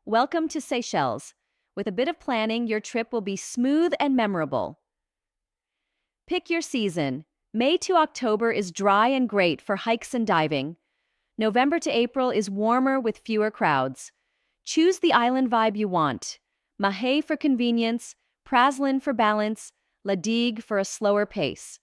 Welcome to Seychelles. With a bit of planning, your trip will be smooth and memorable. Pick your season. May to October is dry and great for hikes and diving. November to April is warmer with fewer crowds. Choose the island vibe you want. Mahé for convenience, Praslin for balance, La Digue for a slower pace.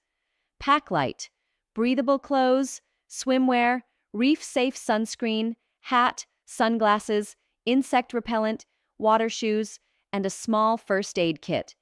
Pack light. Breathable clothes, swimwear, reef-safe sunscreen, hat, sunglasses, insect repellent, water shoes, and a small first aid kit.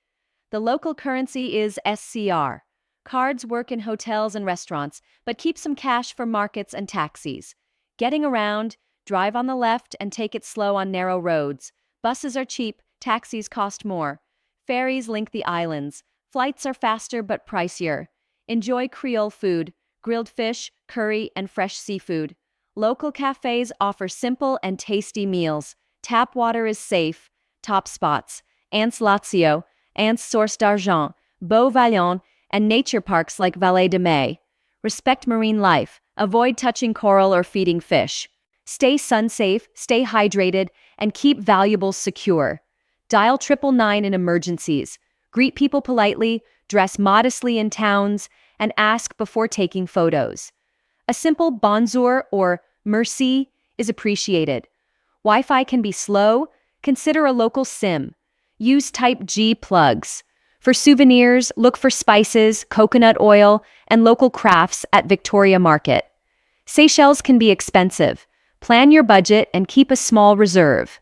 The local currency is SCR. Cards work in hotels and restaurants, but keep some cash for markets and taxis. Getting around, drive on the left and take it slow on narrow roads. Buses are cheap, taxis cost more. Ferries link the islands. Flights are faster but pricier. Enjoy Creole food, grilled fish, curry, and fresh seafood. Local cafes offer simple and tasty meals. Tap water is safe. Top spots: Anse Lazio, Anse Source d'Argent, Beau Vallon, and nature parks like Vallée de Mai. Respect marine life. Avoid touching coral or feeding fish. Stay sun-safe, stay hydrated, and keep valuables secure. Dial 999 in emergencies. Greet people politely, dress modestly in towns, and ask before taking photos. A simple bonjour or merci is appreciated. Wi-Fi can be slow. Consider a local SIM. Use Type G plugs. For souvenirs, look for spices, coconut oil, and local crafts at Victoria Market. Seychelles can be expensive. Plan your budget and keep a small reserve.